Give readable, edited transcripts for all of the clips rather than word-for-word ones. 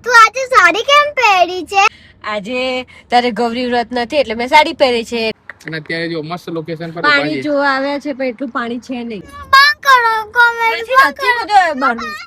તું આજે સાડી કેમ પહેરી છે? આજે તારે ગૌરી વ્રત નથી એટલે મેં સાડી પહેરી છે. અને અત્યારે જો મસ્ત લોકેશન પર પાણી જોવા આવ્યા છે પણ એટલું પાણી છે નહીં. બંધ કરો કોમેન્ટ નથી બધું બહારનું.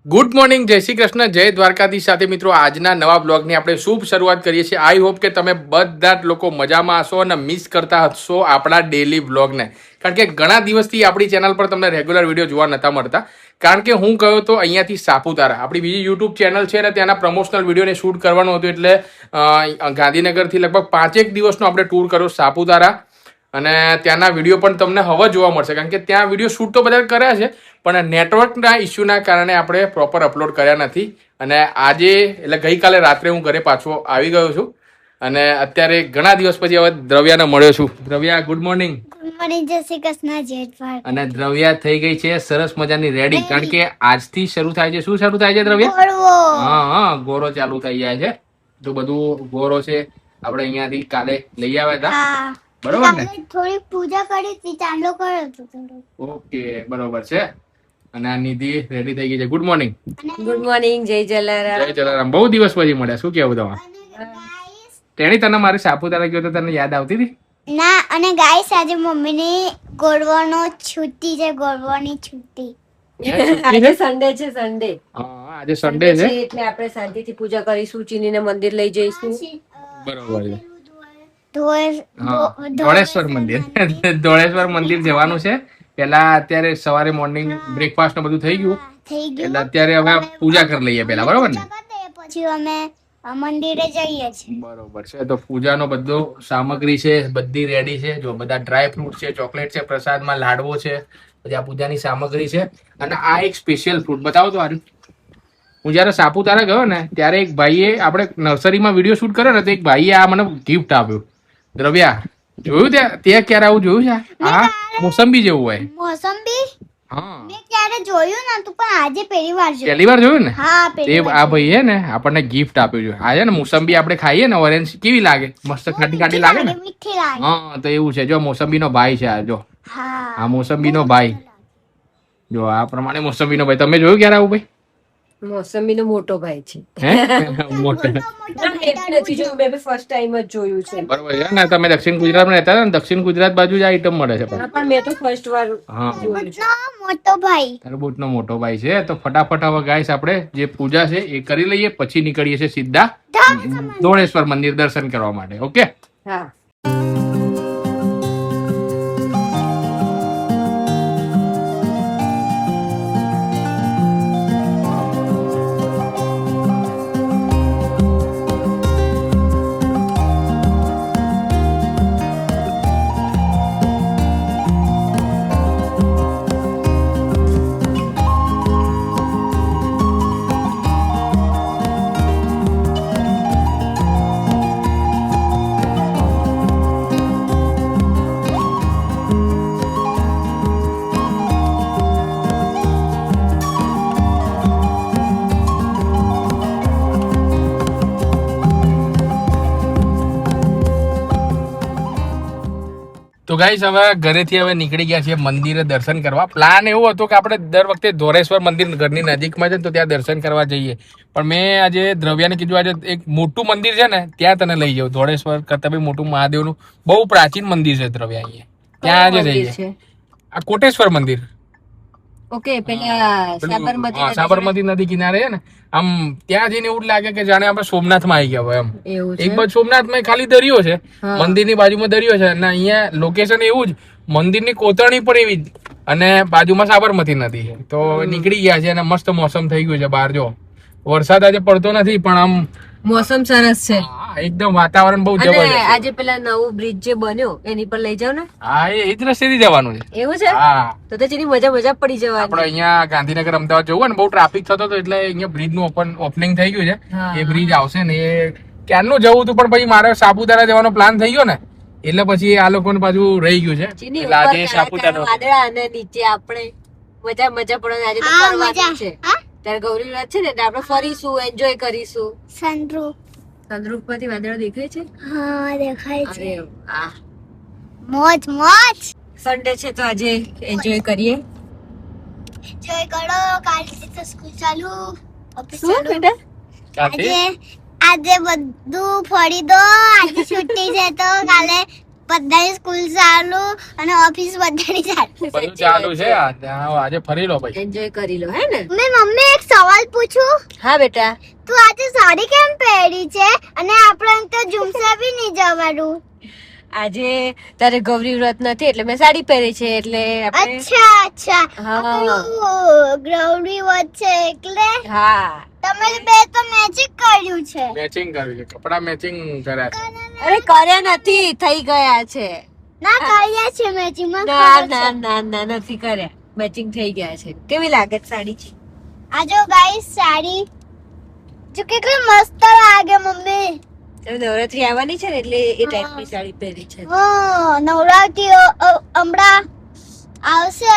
ગુડ મોર્નિંગ, જય શ્રી કૃષ્ણ, જય દ્વારકાધીશ સાથે મિત્રો આજના નવા બ્લોગની આપણે શુભ શરૂઆત કરીએ છીએ. આઈ હોપ કે તમે બધા જ લોકો મજામાં હશો અને મિસ કરતા હશો આપણા ડેલી બ્લોગને, કારણ કે ઘણા દિવસથી આપણી ચેનલ પર તમને રેગ્યુલર વિડીયો જોવા નતા મળતા. કારણ કે હું ગયો તો અહીંયાથી સાપુતારા, આપણી બીજી યુટ્યુબ ચેનલ છે ને ત્યાંના પ્રમોશનલ વિડીયોને શૂટ કરવાનું હતું, એટલે ગાંધીનગરથી લગભગ 5 દિવસનો આપણે ટૂર કર્યો સાપુતારા. અને ત્યાંના વિડીયો પણ તમને હવે જોવા મળશે, કારણ કે ત્યાં વિડીયો શૂટ તો બધા કર્યા છે પણ નેટવર્કના ઇસ્યુના કારણે આપણે પ્રોપર અપલોડ કર્યા નથી. અને આજે એટલે ગઈકાલે રાત્રે હું ઘરે પાછો આવી ગયો છું અને અત્યારે ઘણા દિવસ પછી હવે દ્રવ્યાને મળ્યો છું. દ્રવ્યા, ગુડ મોર્નિંગ. ગુડ મોર્નિંગ, જય શ્રી કૃષ્ણ, જય દ્વારકા. અને દ્રવ્યા થઈ ગઈ છે સરસ મજાની રેડી, કારણ કે આજથી શરૂ થાય છે. શું શરૂ થાય છે દ્રવ્યા? ગોળવો. હા, ગોરો ચાલુ થઈ જાય છે. તો બધું ગોરો છે આપણે અહીંયાથી કાલે લઈ આવ્યા હતા, હા, બરોબર ને? થોડી પૂજા કરી હતી, ચાંદલો કર્યો હતો થોડો. ઓકે, બરોબર છે. અને આ નિધિ રેડી થઈ ગઈ છે. Good morning. ગુડ મોર્નિંગ, જય જલારામ. જય જલારામ. બહુ દિવસ પછી મળ્યા. શું કેવું તમારે? તેણી તને મારે સાપુતારા ગયો તો તને યાદ આવતી હતી? ના, અને ગાઈસ આજે મમ્મીની ગોળવાનો છુટ્ટી છે, ગોળવાની છુટ્ટી. આજે સન્ડે છે, સન્ડે. હા, આજે સન્ડે છે એટલે આપણે શાંતિથી પૂજા કરીશું, ચીનીને મંદિર લઈ જઈશું. બરોબર છે. ધોળેશ્વર ધોળેશ્વર મંદિર ધોળેશ્વર મંદિર જવાનું છે. પેલા અત્યારે સવારે મોર્નિંગ બ્રેકફાસ્ટ ને બધું થઈ ગયું, થઈ એટલે ગયું. અત્યારે હવે પૂજા કરી લઈએ પેલા, બરોબર ને? પછી અમે મંદિરે જઈએ છીએ. બરોબર છે. તો પૂજાનો બધો સામગ્રી છે, બધી રેડી છે. જો બધા ડ્રાય ફ્રૂટ છે, ચોકલેટ છે, પ્રસાદમાં લાડવો છે, બધી આ પૂજાની સામગ્રી છે. અને આ એક સ્પેશિયલ ફ્રૂટ બતાવો તો આર્યું. હું જયારે સાપુતારા ગયો ને ત્યારે એક ભાઈએ, આપણે નર્સરીમાં વિડીયો શૂટ કર્યો ને, તો એક ભાઈએ આ મને ગિફ્ટ આપ્યું. દ્રવ્યા, જોયું તે ક્યારે આવું જોયું છે? આ મોસંબી જેવું હોય. મોસંબી હા, મેં ક્યારે જોયું નતું પણ આજે પહેલી વાર જોયું. પહેલી વાર જોયું ને? હા, તે પહેલી વાર આ ભાઈ હે ને આપણને ગિફ્ટ આપ્યું છે. આ છે ને મોસંબી આપણે ખાઈએ ને, ઓરેન્જ કેવી લાગે? મસ્ત ખાટી ખાટી લાગે ને? મીઠી લાગે. હા, તો એવું છે. જો મોસંબીનો ભાઈ છે આ. જો હા, આ મોસંબીનો ભાઈ. જો આ પ્રમાણે મોસંબીનો ભાઈ. તમે જોયું ક્યારે આવું ભાઈ? મોસંબીનો મોટો ભાઈ છે. હે મોટો. નથી જોયું, મેં ફર્સ્ટ ટાઈમ જ જોયું છે. બરોબર છે ને? તમે દક્ષિણ ગુજરાતમાં રહેતા હતા ને, દક્ષિણ ગુજરાત બાજુ જ આ આઈટમ મળે છે. હા, પણ મેં તો ફર્સ્ટ વાર હા, જોયું છે. મોટો ભાઈ. તરબૂચનો મોટો ભાઈ છે. તો ફટાફટ હવે ગાઈસ આપણે જે પૂજા છે એ કરી લઈએ, પછી નીકળીએ છીએ સીધા ધોળેશ્વર મંદિર દર્શન કરવા માટે. ઓકે? હા. તો ગાઈસ હવે ઘરેથી હવે નીકળી ગયા છીએ મંદિરે દર્શન કરવા. પ્લાન એવો હતો કે આપણે દર વખતે ધોળેશ્વર મંદિર ઘરની નજીકમાં છે ને, તો ત્યાં દર્શન કરવા જઈએ. પણ મેં આજે દ્રવ્યાને કીધું આજે એક મોટું મંદિર છે ને ત્યાં તને લઈ જાઉં. ધોળેશ્વર કરતા બી મોટું મહાદેવનું બહુ પ્રાચીન મંદિર છે દ્રવ્યા. અહીંયા ત્યાં આજે જઈએ. આ કોટેશ્વર મંદિર. ઓકે, પેલા સાબરમતી નદી કિનારે છે ને, આમ ત્યાં જઈને એવું લાગે કે જાણે આપણે સોમનાથમાં આવી ગયા હોય એમ. એવું એક બાજુ સોમનાથમાં ખાલી દરિયો છે, મંદિરની બાજુમાં દરિયો છે, અને અહીંયા લોકેશન એવું જ, મંદિરની કોતરણી પણ એવી જ, અને બાજુમાં સાબરમતી નદી છે. તો નીકળી ગયા છે અને મસ્ત મોસમ થઈ ગયું છે બહાર. જો વરસાદ આજે પડતો નથી પણ આમ મોસમ સરસ છે. એકદમ વાતાવરણ બહુ જબરજસ્ત. આજે પેલા નવું બ્રિજ જે બન્યો એની પર લઈ જાવ ને. હા, એ જ રસ્તેથી જવાનું છે. એવું છે? હા, તો તેની મજા પડી જવાની. આપણે અહીંયા ગાંધીનગર અમદાવાદ જવું ને, બહુ ટ્રાફિક થતો હતો, એટલે અહીંયા બ્રિજ નું ઓપનિંગ થઈ ગયું છે. એ બ્રિજ આવશે ને, એ ક્યારનું જવું હતું પણ પછી મારે સાપુતારા જવાનો પ્લાન થઈ ગયો ને, એટલે પછી આ લોકોને પાછું રહી ગયું છે. એટલે આજે સાપુતારા વાદળા અને નીચે આપણે મજા પડવાની. આજે તો ફરવાનું છે. ત્યારે ગૌરી વ્રત છે ને, એટલે આપણે ફરીશું, એન્જોય કરીશું. સનરૂફ માંથી વાદળો દેખાય છે? હા, દેખાય છે. અરે વાહ, મોજ મોજ. સન્ડે છે તો આજે એન્જોય કરીએ. એન્જોય કરો, કાલથી તો સ્કૂલ ચાલુ ઓફિસ શું ચાલુ બેટા આજે બધું ફરી દો આજે છુટ્ટી છે તો કાલે બધાની સ્કૂલ ચાલુ અને ઓફિસ બધાની ચાલુ બધું ચાલુ છે આજે ફરી લો ભાઈ એન્જોય કરી લો હે ને મમ્મી એક સવાલ પૂછું હા બેટા તું આજે સાડી કેમ પહેરી છે અને આપણે તો ઝુમસે બી નહીં જવાનું આજે તારે ગૌરી વ્રત નથી એટલે મેં સાડી પહેરી છે એટલે આપણે અચ્છા હા ગૌરી વાત છે એટલે હા તમે બે તો મેચિંગ કર્યું છે મેચિંગ કરવી છે કપડા મેચિંગ કર્યા છે અરે કર્યા નથી થઈ ગયા છે ના કર્યા છે મેચિંગ માં ના ના ના ના નથી કર્યા મેચિંગ થઈ ગયા છે કેવી લાગે છે સાડી આ જો ગાઈસ સાડી જો કેટલી મસ્ત લાગે મમ્મી હવે નવરાત્રી આવવાની છે ને એટલે એ ટાઈપની સાડી પહેરી છે હા નવરાત્રી હમણાં આવશે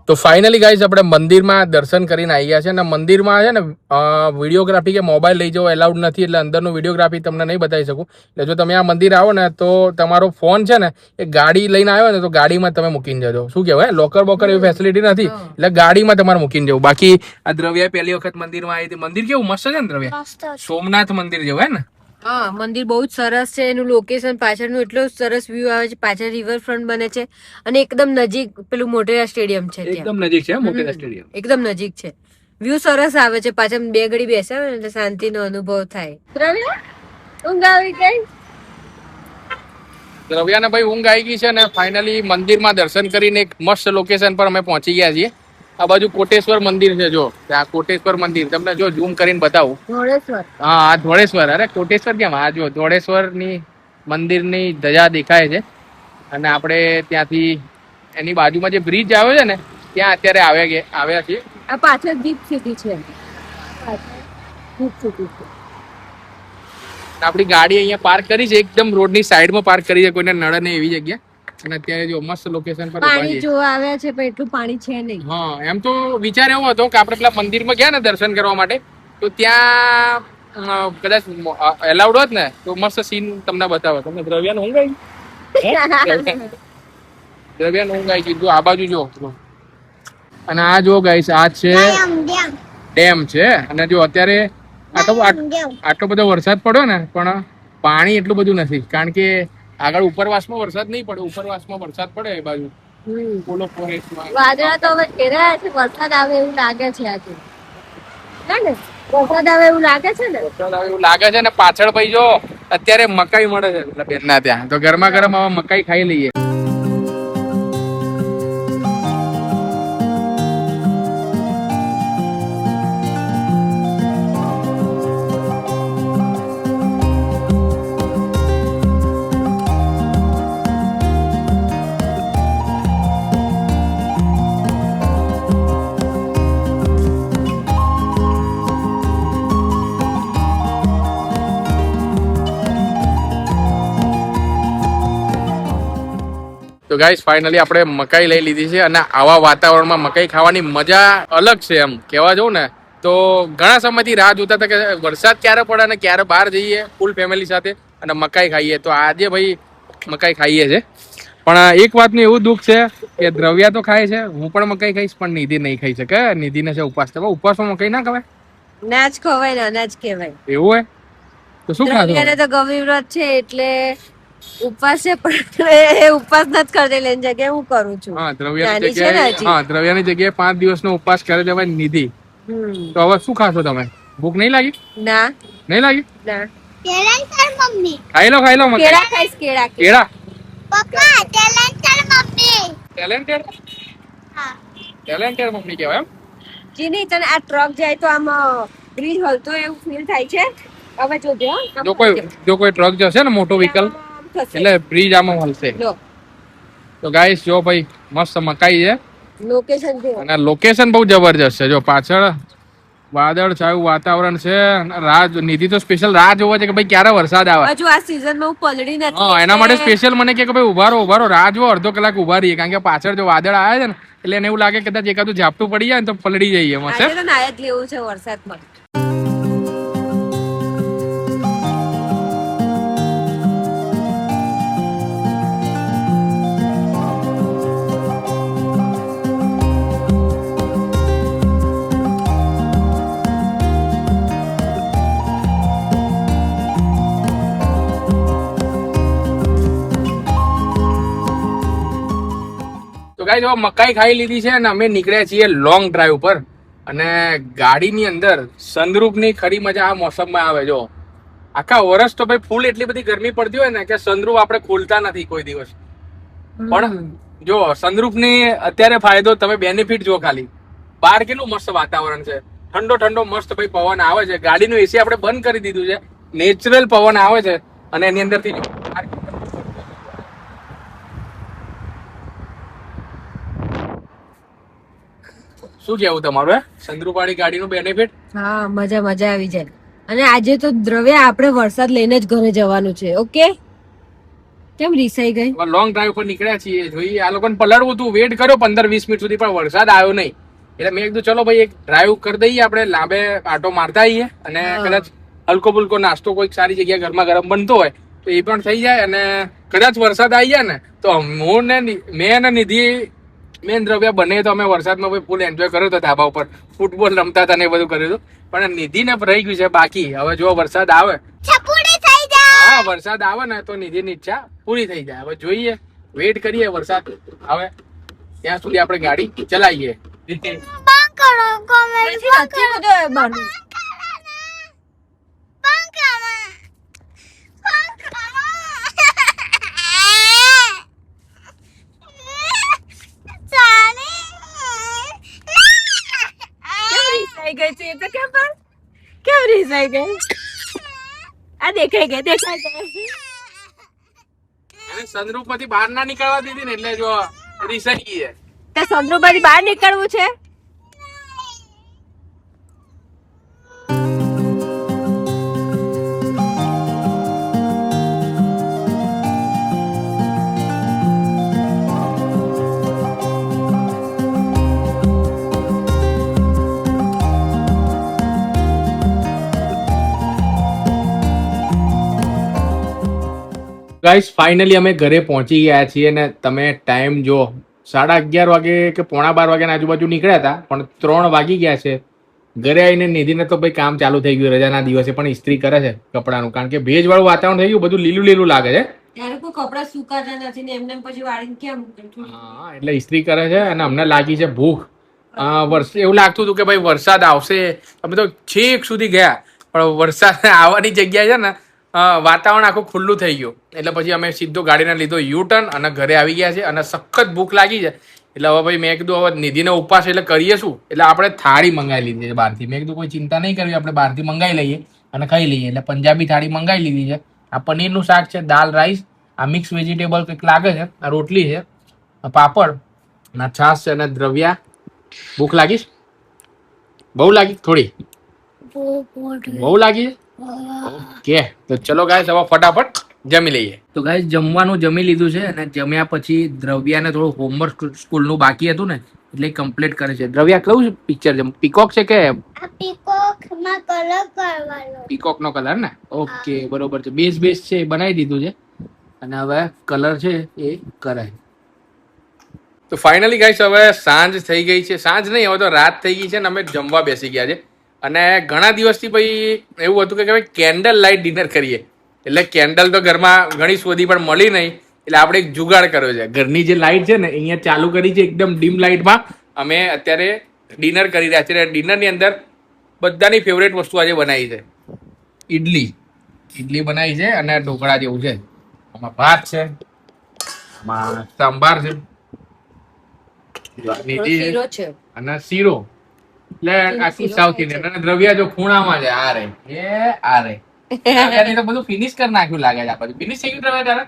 તો ફાઇનલી ગાઈઝ આપણે મંદિરમાં દર્શન કરીને આવી ગયા છે અને મંદિરમાં છે ને વિડીયોગ્રાફી કે મોબાઈલ લઈ જવો એલાઉડ નથી એટલે અંદરનું વિડીયોગ્રાફી તમને નહીં બતાવી શકું એટલે જો તમે આ મંદિર આવો ને તો તમારો ફોન છે ને એ ગાડી લઈને આવ્યો ને તો ગાડીમાં તમે મૂકીને જજો શું કહેવાય લોકર બોકર એવી ફેસિલિટી નથી એટલે ગાડીમાં તમારે મૂકીને જવું બાકી આ દ્રવ્યા પહેલી વખત મંદિરમાં આવી હતી મંદિર કેવું મસ્ત છે ને દ્રવ્યા સોમનાથ મંદિર જેવું હે ને હા મંદિર બહુ જ સરસ છે એનું લોકેશન પાછળનું એટલો સરસ વ્યૂ આવે છે પાછળ રિવરફ્રન્ટ બને છે અને એકદમ નજીક પેલું મોટેરા સ્ટેડિયમ છે ત્યાં એકદમ નજીક છે મોટેરા સ્ટેડિયમ એકદમ નજીક છે વ્યૂ સરસ આવે છે પાછળ બે ઘડી બેસાવે ને એટલે શાંતિનો અનુભવ થાય ઊંઘ આવી ગઈ દ્રવ્યાને ભાઈ ઊંઘ આવી ગઈ છે અને ફાઇનલી મંદિરમાં દર્શન કરીને એક મસ્ત લોકેશન પર અમે પહોંચી ગયા છીએ આ બાજુ કોટેશ્વર મંદિર છે જો આ કોટેશ્વર મંદિર તમને જો ઝૂમ કરીને બતાવું ધોળેશ્વર હા આ ધોળેશ્વર અરે કોટેશ્વર કેમ આ જો ધોળેશ્વર ની મંદિરની ધજા દેખાય છે અને આપણે ત્યાંથી એની બાજુમાં જે બ્રિજ આવે છે ને ત્યાં અત્યારે આવ્યા છીએ આ પાછળ દીપ સિટી છે દીપ સિટી છે આપણી ગાડી અહીંયા પાર્ક કરી છે એકદમ રોડની સાઈડમાં પાર્ક કરી છે કોઈને નડે નહીં એવી જગ્યા અને અત્યારે જો મસ્ત લોકેશન પર પાણી જોવા આવ્યા છે પણ એટલું પાણી છે નહીં હા એમ તો વિચાર એવો હતો કે આપણે પેલા મંદિરમાં ગયા ને દર્શન કરવા માટે તો ત્યાં કદાચ એલાઉડ હોત ને તો મસ્ત સીન તમને બતાવે તમને દ્રવ્યાને ઊંઘ આવી દ્રવ્યાને ઊંઘ આવી કીધું આ બાજુ જો અને આ જો ગાઈસ આ છે ડેમ છે અને જો અત્યારે આટલો બધો વરસાદ પડ્યો ને પણ પાણી એટલું બધું નથી કારણ કે આગળ ઉપરવાસમાં વરસાદ નહીં પડે ઉપરવાસમાં વરસાદ પડે એ બાજુ પોલો ફોરેસ્ટમાં વાદળા તો હવે ઘેરાયા છે વરસાદ આવે એવું લાગે છે આજે વરસાદ આવે એવું લાગે છે ને વરસાદ આવે એવું લાગે છે ને પાછળ ભાઈ જો અત્યારે મકાઈ મળે છે એટલે બેનના ત્યાં તો ગરમા ગરમ હવે મકાઈ ખાઈ લઈએ તો ગાઈસ ફાઇનલી આપણે મકાઈ લઈ લીધી છે અને આવા વાતાવરણમાં મકાઈ ખાવાની મજા અલગ છે એમ કહેવા જવું ને તો ઘણા સમયથી રાહ જોતા હતા કે વરસાદ ક્યારે પડે અને ક્યારે બહાર જઈએ ફૂલ ફેમિલી સાથે અને મકાઈ ખાઈએ તો આજે ભાઈ મકાઈ ખાઈએ છે પણ એક વાતનું એવું દુઃખ છે કે દ્રવ્યા તો ખાય છે હું પણ મકાઈ ખાઈશ પણ નિધિ નહીં ખાઈ શકે નિધિને છે ઉપવાસ તો ઉપવાસમાં મકાઈ ના ખવાય નાચ ખવાય ને અનાજ કહેવાય એવું હોય તો શું ખાધું તો ગૌરી વ્રત છે એટલે ઉપવાસ છે પણ ઉપવાસ નથી કરતી એની જગ્યાએ હું કરું છું હા દ્રવ્યાની જગ્યાએ હા દ્રવ્યાની જગ્યાએ 5 દિવસનો ઉપવાસ કરે છે ભાઈ નિધિ તો હવે શું ખાશો તમે ભૂખ નહીં લાગી ના નહીં લાગી ના મમ્મી ખાઈ લો કેળા ખાઈશ કેળા પપ્પા મમ્મી ટેલેન્ટેડ હા ટેલેન્ટેડ મમ્મી કહેવાય એમ જી નહીં તને આ ટ્રક જાય તો આમ બ્રિજ હલતો એવું ફીલ થાય છે હવે જોજો જો કોઈ ટ્રક જશે ને મોટો વ્હીકલ એટલે બ્રિજ આમાં હલશે તો ગાઈસ જો ભાઈ મસ્ત મકાઈ છે લોકેશન જો અને લોકેશન બહુ જબરજસ્ત છે જો પાછળ વાદળ છાયું વાતાવરણ છે. નિધિ તો સ્પેશિયલ રાહ જોવે છે કે ભાઈ ક્યારે વરસાદ આવે. હજુ આ સીઝનમાં હું પલળી નથી. હા, એના માટે સ્પેશિયલ મને કે ભાઈ ઉભા રહો રાહ જો, અડધો કલાક ઉભા રહીએ, કારણ કે પાછળ જો વાદળ આવે છે ને એટલે એને એવું લાગે કદાચ એકાદું ઝાપટું પડી જાય ને તો પલળી જઈએ એમાં. આજે તો નાયક લેવું છે વરસાદમાં. તો ગાઈસ હવે મકાઈ ખાઈ લીધી છે અને અમે નીકળ્યા છીએ લોંગ ડ્રાઈવ પર. અને ગાડીની અંદર સનરૂફ ની ખરી મજા આ મોસમમાં આવે. જો આખા વર્ષ તો ભાઈ ફૂલ એટલી બધી ગરમી પડતી હોય ને કે સનરૂફ આપણે ખોલતા નથી કોઈ દિવસ. પણ જો સનરૂફ ની અત્યારે ફાયદો, તમે બેનિફિટ જો ખાલી. બહાર કેટલું મસ્ત વાતાવરણ છે, ઠંડો ઠંડો મસ્ત ભાઈ પવન આવે છે. ગાડીનું એસી આપણે બંધ કરી દીધું છે, નેચરલ પવન આવે છે અને એની અંદરથી શું કેવું તમારું સનરૂફ વાળી ગાડીનું બેનિફિટ? હા, મજા આવી જાય. અને આજે તો દ્રવ્ય આપણે વરસાદ લઈને જ ઘરે જવાનું છે. ઓકે, કેમ રીસાઈ ગઈ? લોંગ ડ્રાઈવ પર નીકળ્યા છીએ. જોઈએ આ લોકોને પલળવું હતું, વેટ કર્યો 15-20 મિનિટ સુધી, પણ વરસાદ આવ્યો નહીં. એટલે મેં કીધું ચલો ભાઈ એક ડ્રાઈવ કરી દઈએ, આપણે લાંબે આટો મારતા આવીએ અને કદાચ હલકો ફુલકો નાસ્તો કોઈક સારી જગ્યાએ ગરમા ગરમ બનતો હોય તો એ પણ થઈ જાય. અને કદાચ વરસાદ આવી જાય ને તો મેં અને નિધિ, મેન દ્રવ્ય બને તો અમે વરસાદમાં ફૂલ એન્જોય કર્યો હતો. ધાબા ઉપર ફૂટબોલ રમતા હતા ને એ બધું કર્યું હતું. પણ નિધિ ને રહી ગયું છે બાકી. હવે જો વરસાદ આવે, હા વરસાદ આવે ને તો નિધિની ઈચ્છા પૂરી થઈ જાય. હવે જોઈએ, વેટ કરીએ વરસાદ આવે ત્યાં સુધી આપણે ગાડી ચલાવીએ. કેમ રીસાઈ ગઈ? આ દેખાઈ ગઈ. સનરૂફ માંથી બહાર ના નીકળવા દીધી ને એટલે જો રીસાઈ ગઈ છે. તે સનરૂફ માંથી બહાર નીકળવું છે? ગાઈસ ફાઇનલી અમે ઘરે પહોંચી ગયા છીએ ને તમે ટાઈમ જો 11:30 વાગે કે 11:15 વાગ્યાના આજુબાજુ નીકળ્યા હતા, પણ 3 વાગી ગયા છે. ઘરે આવીને નિધિને તો ભાઈ કામ ચાલુ થઈ ગયું. રજાના દિવસે પણ ઇસ્ત્રી કરે છે કપડાનું, કારણ કે ભેજવાળું વાતાવરણ થઈ ગયું, બધું લીલું લીલું લાગે છે. ત્યારે કોઈ કપડા સુકાતા નથી ને એમને પછી વાળીને કેમ? હા, એટલે ઇસ્ત્રી કરે છે અને અમને લાગી છે ભૂખ. એવું લાગતું હતું કે ભાઈ વરસાદ આવશે. અમે તો છેક સુધી ગયા, પણ વરસાદ આવવાની જગ્યા છે ને વાતાવરણ આખું ખુલ્લું થઈ ગયું. એટલે પછી અમે સીધો ગાડીને લીધો યુ-ટર્ન અને ઘરે આવી ગયા છે. અને સખત ભૂખ લાગી છે એટલે હવે ભાઈ મેં કીધું હવે નિધિને ઉપવાસ એટલે કરીએ શું, એટલે આપણે થાળી મંગાવી લીધી છે બહારથી. મેં કીધું કોઈ ચિંતા નહીં કરવી, આપણે બહારથી મંગાવી લઈએ અને ખાઈ લઈએ. એટલે પંજાબી થાળી મંગાવી લીધી છે. આ પનીરનું શાક છે, દાલ રાઈસ, આ મિક્સ વેજીટેબલ કંઈક લાગે છે, આ રોટલી છે, પાપડ અને છાશ છે અને દ્રવ્યા. ભૂખ લાગીશ? બહુ લાગી? થોડી બહુ લાગી છે? ઓકે, તો ચલો ગાઈસ હવે ફટાફટ જમી લઈએ. તો ગાઈસ જમવાનું જમી લીધું છે અને જમ્યા પછી દ્રવ્યાને થોડું હોમવર્ક સ્કૂલનું બાકી હતું ને એટલે કમ્પ્લીટ કરે છે. દ્રવ્યા કેવું પિક્ચર છે? પીકોક છે કે? પીકોકમાં કલર કરવાનો. પીકોકનો કલર ને? ઓકે, બરોબર છે. બેઝ છે એ બનાવી દીધું છે અને હવે કલર છે એ કરાય. તો ફાઇનલી ગાઈસ હવે સાંજ થઈ ગઈ છે. સાંજ નહીં, હવે તો રાત થઈ ગઈ છે ને અમે જમવા બેસી ગયા છે. અને ઘણા દિવસથી ભાઈ એવું હતું કે ભાઈ કેન્ડલ લાઇટ ડિનર કરીએ. એટલે કેન્ડલ તો ઘરમાં ઘણી શોધી પણ મળી નહીં, એટલે આપણે એક જુગાડ કર્યો છે. ઘરની જે લાઇટ છે ને અહીંયા ચાલુ કરી છે, એકદમ ડીમ લાઇટમાં અમે અત્યારે ડિનર કરી રહ્યા છીએ. ડિનરની અંદર બધાની ફેવરેટ વસ્તુ આજે બનાવી છે. ઇડલી બનાવી છે અને ઢોકળા જેવું છે. આમાં ભાત છે, આમાં સાંભાર છે, અને શીરો. એટલે આખી સાઉથ ઇન્ડિયન. અને દ્રવ્યા જો ખૂણામાં છે, આ રે તો બધું ફિનિશ કરી નાખ્યું લાગે છે. આપણે ફિનિશ થઈ ગયું દ્રવ્યા તારે?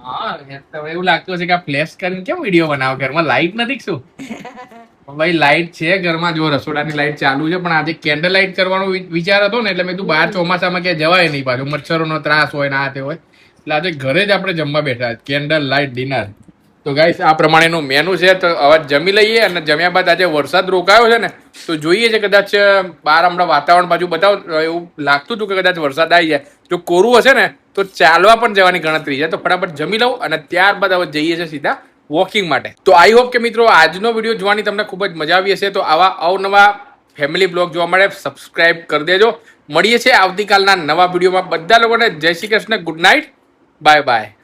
હા, એવું લાગતું હશે કે આ ફ્લેશ કરીને કેમ વિડીયો બનાવો, ઘરમાં લાઈટ નથી શું? ભાઈ લાઈટ છે ઘરમાં, જો રસોડાની લાઈટ ચાલુ છે, પણ આજે કેન્ડલ લાઈટ કરવાનો વિચાર હતો ને, એટલે મેં તું બહાર ચોમાસામાં ક્યાં જવાય નહીં, પાછું મચ્છરોનો ત્રાસ હોય ને આ તે હોય, એટલે આજે ઘરે જ આપણે જમવા બેઠા, કેન્ડલ લાઈટ ડિનર. તો ગાઈસ આ પ્રમાણેનું મેનુ છે, તો હવે જમી લઈએ, અને જમ્યા બાદ આજે વરસાદ રોકાયો છે ને, તો જોઈએ છે કદાચ બહાર હમણાં વાતાવરણ બાજુ બતાવ, એવું લાગતું હતું કે કદાચ વરસાદ આવી જાય. જો કોરું હશે ને તો ચાલવા પણ જવાની ગણતરી છે, તો ફટાફટ જમી લઉં અને ત્યારબાદ હવે જઈએ છે સીધા વોકિંગ માટે. તો આઈ હોપ કે મિત્રો આજનો વિડીયો જોવાની તમને ખૂબ જ મજા આવી હશે. તો આવા અવનવા ફેમિલી બ્લોગ જોવા માટે સબસ્ક્રાઇબ કરી દેજો. મળીએ છીએ આવતીકાલના નવા વિડીયોમાં. બધા લોકોને જય Shri Krishna, good night, bye bye.